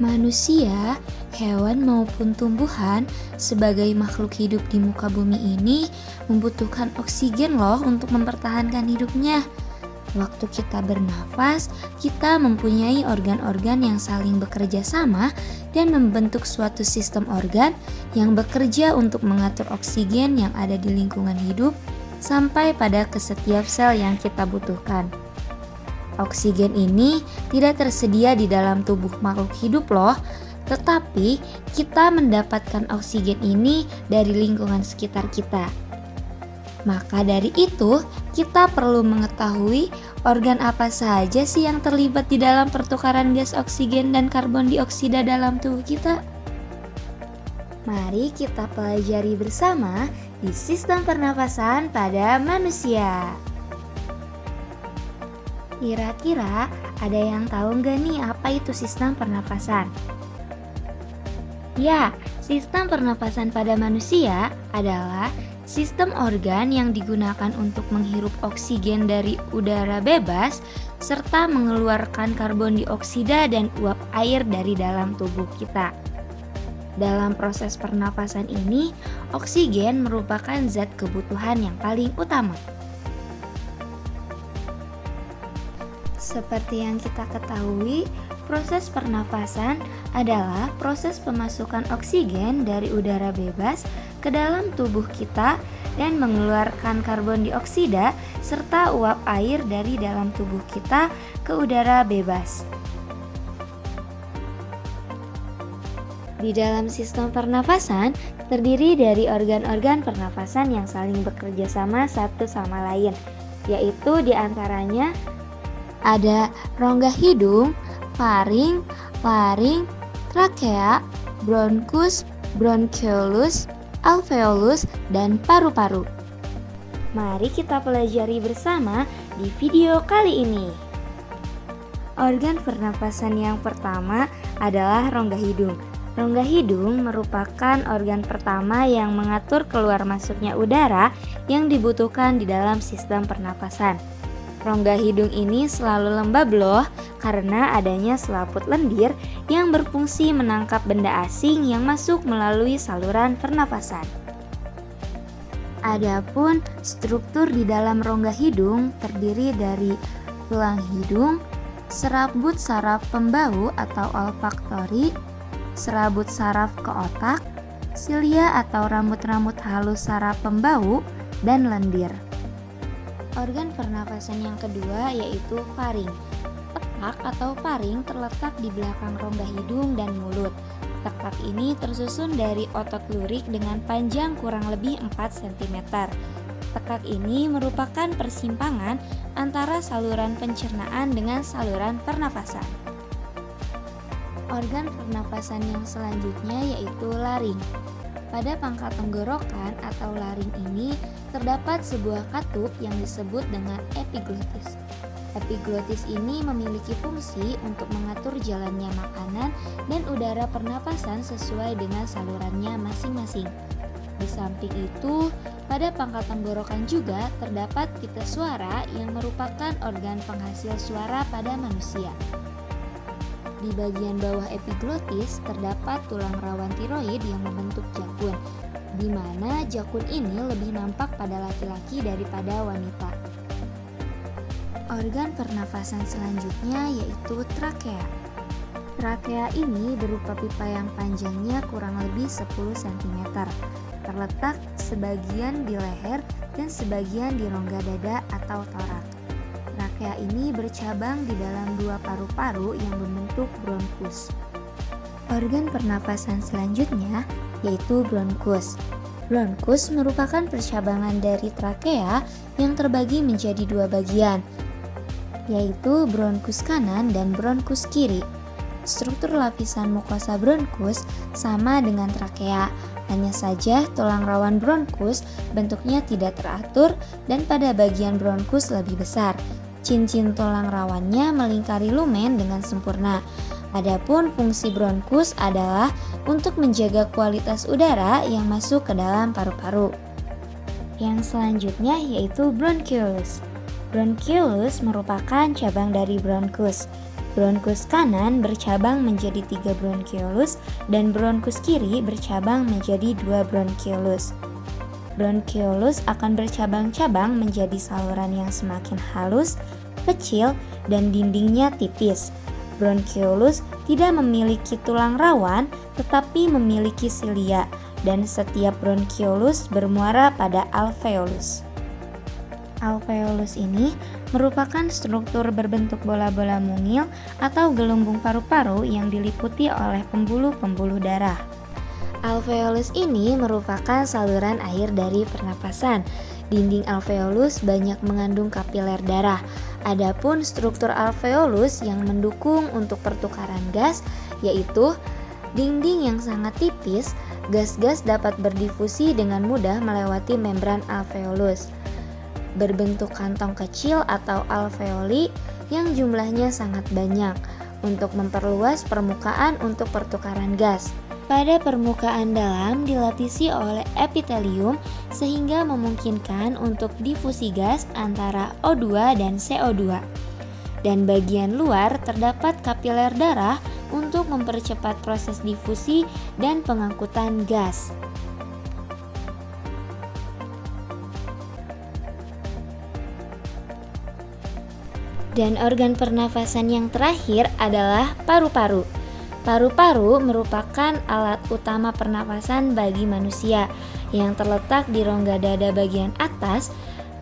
Manusia, hewan maupun tumbuhan sebagai makhluk hidup di muka bumi ini membutuhkan oksigen loh untuk mempertahankan hidupnya. Waktu kita bernafas, kita mempunyai organ-organ yang saling bekerja sama dan membentuk suatu sistem organ yang bekerja untuk mengatur oksigen yang ada di lingkungan hidup sampai pada ke setiap sel yang kita butuhkan. Oksigen ini tidak tersedia di dalam tubuh makhluk hidup loh, tetapi kita mendapatkan oksigen ini dari lingkungan sekitar kita. Maka dari itu, kita perlu mengetahui organ apa saja sih yang terlibat di dalam pertukaran gas oksigen dan karbon dioksida dalam tubuh kita. Mari kita pelajari bersama di sistem pernafasan pada manusia. Kira-kira ada yang tahu nggak nih apa itu sistem pernafasan? Ya, sistem pernafasan pada manusia adalah sistem organ yang digunakan untuk menghirup oksigen dari udara bebas serta mengeluarkan karbon dioksida dan uap air dari dalam tubuh kita. Dalam proses pernafasan ini, oksigen merupakan zat kebutuhan yang paling utama. Seperti yang kita ketahui, proses pernafasan adalah proses pemasukan oksigen dari udara bebas ke dalam tubuh kita dan mengeluarkan karbon dioksida serta uap air dari dalam tubuh kita ke udara bebas. Di dalam sistem pernafasan terdiri dari organ-organ pernafasan yang saling bekerja sama satu sama lain, yaitu diantaranya ada rongga hidung, faring, laring, trakea, bronkus, bronchiolus, alveolus, dan paru-paru. Mari kita pelajari bersama di video kali ini. Organ pernapasan yang pertama adalah rongga hidung. Rongga hidung merupakan organ pertama yang mengatur keluar masuknya udara yang dibutuhkan di dalam sistem pernapasan. Rongga hidung ini selalu lembab loh karena adanya selaput lendir yang berfungsi menangkap benda asing yang masuk melalui saluran pernapasan. Adapun struktur di dalam rongga hidung terdiri dari tulang hidung, serabut saraf pembau atau olfaktori, serabut saraf ke otak, silia atau rambut-rambut halus saraf pembau, dan lendir. Organ pernafasan yang kedua yaitu faring. Tekak atau faring terletak di belakang rongga hidung dan mulut. Tekak ini tersusun dari otot lurik dengan panjang kurang lebih 4 cm. Tekak ini merupakan persimpangan antara saluran pencernaan dengan saluran pernafasan. Organ pernafasan yang selanjutnya yaitu laring. Pada pangkal tenggorokan atau laring ini terdapat sebuah katup yang disebut dengan epiglotis. Epiglotis ini memiliki fungsi untuk mengatur jalannya makanan dan udara pernapasan sesuai dengan salurannya masing-masing. Di samping itu, pada pangkal tenggorokan juga terdapat pita suara yang merupakan organ penghasil suara pada manusia. Di bagian bawah epiglotis terdapat tulang rawan tiroid yang membentuk jakun, di mana jakun ini lebih nampak pada laki-laki daripada wanita. Organ pernafasan selanjutnya yaitu trakea. Trakea ini berupa pipa yang panjangnya kurang lebih 10 cm, terletak sebagian di leher dan sebagian di rongga dada atau torak. Trakea ini bercabang di dalam dua paru-paru yang membentuk bronkus. Organ pernafasan selanjutnya yaitu bronkus. Bronkus merupakan percabangan dari trakea yang terbagi menjadi dua bagian, yaitu bronkus kanan dan bronkus kiri. Struktur lapisan mukosa bronkus sama dengan trakea, hanya saja tulang rawan bronkus bentuknya tidak teratur dan pada bagian bronkus lebih besar. Cincin tulang rawannya melingkari lumen dengan sempurna. Adapun fungsi bronkus adalah untuk menjaga kualitas udara yang masuk ke dalam paru-paru. Yang selanjutnya yaitu bronchiolus. Bronchiolus merupakan cabang dari bronkus. Bronkus kanan bercabang menjadi 3 bronkiolus dan bronkus kiri bercabang menjadi 2 bronkiolus. Bronkiolus akan bercabang-cabang menjadi saluran yang semakin halus, kecil, dan dindingnya tipis. Bronkiolus tidak memiliki tulang rawan tetapi memiliki silia, dan setiap bronkiolus bermuara pada alveolus. Alveolus ini merupakan struktur berbentuk bola-bola mungil atau gelembung paru-paru yang diliputi oleh pembuluh-pembuluh darah. Alveolus ini merupakan saluran air dari pernapasan. Dinding alveolus banyak mengandung kapiler darah. Adapun struktur alveolus yang mendukung untuk pertukaran gas yaitu dinding yang sangat tipis, gas-gas dapat berdifusi dengan mudah melewati membran alveolus. Berbentuk kantong kecil atau alveoli yang jumlahnya sangat banyak untuk memperluas permukaan untuk pertukaran gas. Pada permukaan dalam dilapisi oleh epitelium sehingga memungkinkan untuk difusi gas antara O2 dan CO2. Dan bagian luar terdapat kapiler darah untuk mempercepat proses difusi dan pengangkutan gas. Dan organ pernafasan yang terakhir adalah paru-paru. Paru-paru merupakan alat utama pernafasan bagi manusia yang terletak di rongga dada bagian atas.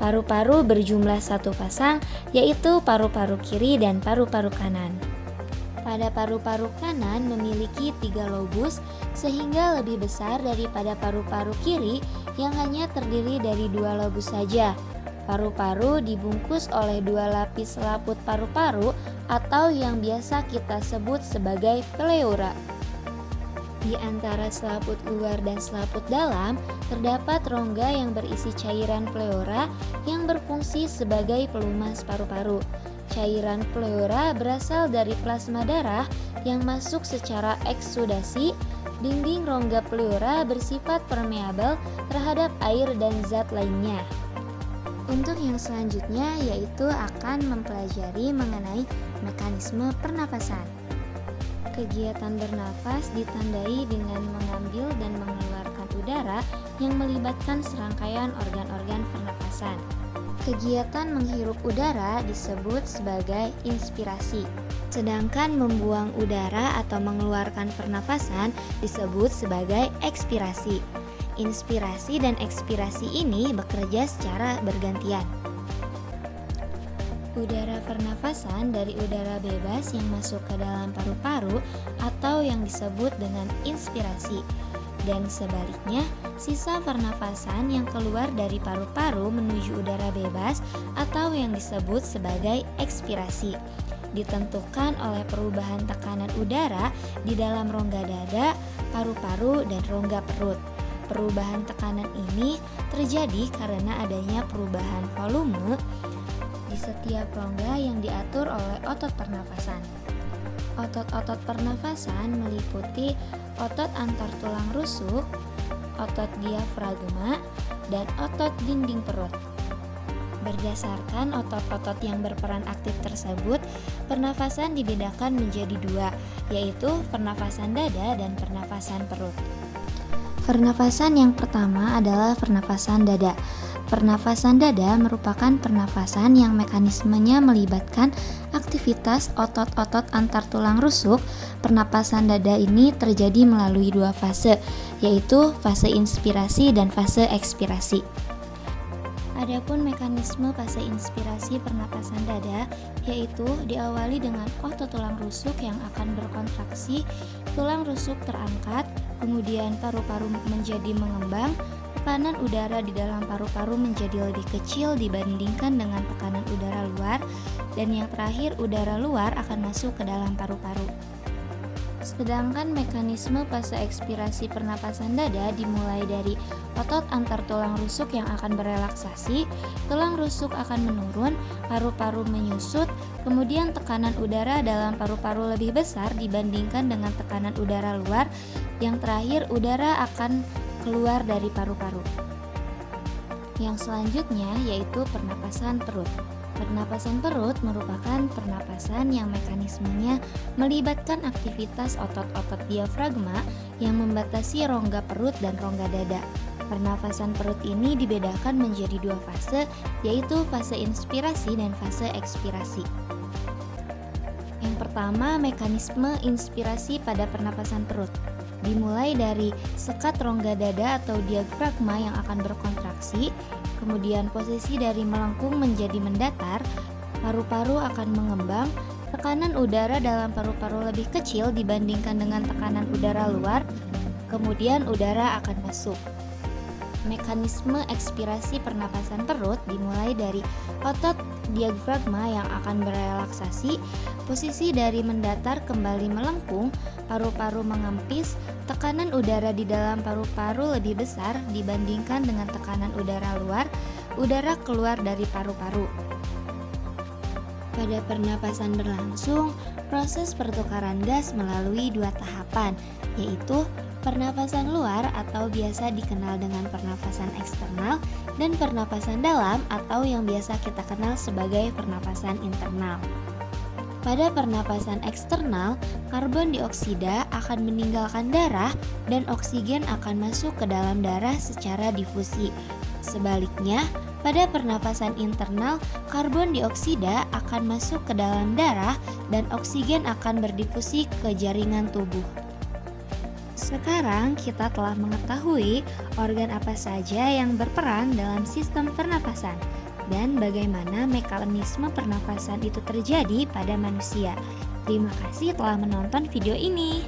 Paru-paru berjumlah 1 pasang, yaitu paru-paru kiri dan paru-paru kanan. Pada paru-paru kanan memiliki 3 lobus sehingga lebih besar daripada paru-paru kiri yang hanya terdiri dari 2 lobus saja. Paru-paru dibungkus oleh 2 lapis selaput paru-paru atau yang biasa kita sebut sebagai pleura. Di antara selaput luar dan selaput dalam terdapat rongga yang berisi cairan pleura yang berfungsi sebagai pelumas paru-paru. Cairan pleura berasal dari plasma darah yang masuk secara eksudasi. Dinding rongga pleura bersifat permeabel terhadap air dan zat lainnya. Untuk yang selanjutnya yaitu akan mempelajari mengenai mekanisme pernapasan. Kegiatan bernafas ditandai dengan mengambil dan mengeluarkan udara yang melibatkan serangkaian organ-organ pernapasan. Kegiatan menghirup udara disebut sebagai inspirasi, sedangkan membuang udara atau mengeluarkan pernapasan disebut sebagai ekspirasi. Inspirasi dan ekspirasi ini bekerja secara bergantian. Udara pernafasan dari udara bebas yang masuk ke dalam paru-paru atau yang disebut dengan inspirasi, dan sebaliknya sisa pernafasan yang keluar dari paru-paru menuju udara bebas atau yang disebut sebagai ekspirasi. Ditentukan oleh perubahan tekanan udara di dalam rongga dada, paru-paru, dan rongga perut. Perubahan tekanan ini terjadi karena adanya perubahan volume di setiap rongga yang diatur oleh otot pernafasan. Otot-otot pernafasan meliputi otot antar tulang rusuk, otot diafragma, dan otot dinding perut. Berdasarkan otot-otot yang berperan aktif tersebut, pernafasan dibedakan menjadi 2, yaitu pernafasan dada dan pernafasan perut. Pernafasan yang pertama adalah pernafasan dada. Pernafasan dada merupakan pernafasan yang mekanismenya melibatkan aktivitas otot-otot antar tulang rusuk. Pernapasan dada ini terjadi melalui 2 fase, yaitu fase inspirasi dan fase ekspirasi. Adapun mekanisme fase inspirasi pernapasan dada yaitu diawali dengan otot tulang rusuk yang akan berkontraksi, tulang rusuk terangkat, kemudian paru-paru menjadi mengembang, tekanan udara di dalam paru-paru menjadi lebih kecil dibandingkan dengan tekanan udara luar, dan yang terakhir udara luar akan masuk ke dalam paru-paru. Sedangkan mekanisme fase ekspirasi pernapasan dada dimulai dari otot antar tulang rusuk yang akan berelaksasi, tulang rusuk akan menurun, paru-paru menyusut, kemudian tekanan udara dalam paru-paru lebih besar dibandingkan dengan tekanan udara luar, yang terakhir udara akan keluar dari paru-paru. Yang selanjutnya yaitu pernapasan perut. Pernapasan perut merupakan pernapasan yang mekanismenya melibatkan aktivitas otot-otot diafragma yang membatasi rongga perut dan rongga dada. Pernapasan perut ini dibedakan menjadi dua fase, yaitu fase inspirasi dan fase ekspirasi. Yang pertama, mekanisme inspirasi pada pernapasan perut. Dimulai dari sekat rongga dada atau diafragma yang akan berkontraksi, kemudian posisi dari melengkung menjadi mendatar, paru-paru akan mengembang, tekanan udara dalam paru-paru lebih kecil dibandingkan dengan tekanan udara luar, kemudian udara akan masuk. Mekanisme ekspirasi pernapasan perut dimulai dari otot diafragma yang akan berelaksasi, posisi dari mendatar kembali melengkung, paru-paru mengempis, tekanan udara di dalam paru-paru lebih besar dibandingkan dengan tekanan udara luar, udara keluar dari paru-paru. Pada pernapasan berlangsung, proses pertukaran gas melalui dua tahapan, yaitu pernapasan luar atau biasa dikenal dengan pernapasan eksternal dan pernapasan dalam atau yang biasa kita kenal sebagai pernapasan internal. Pada pernapasan eksternal, karbon dioksida akan meninggalkan darah dan oksigen akan masuk ke dalam darah secara difusi. Sebaliknya, pada pernapasan internal, karbon dioksida akan masuk ke dalam darah dan oksigen akan berdifusi ke jaringan tubuh. Sekarang kita telah mengetahui organ apa saja yang berperan dalam sistem pernapasan dan bagaimana mekanisme pernapasan itu terjadi pada manusia. Terima kasih telah menonton video ini.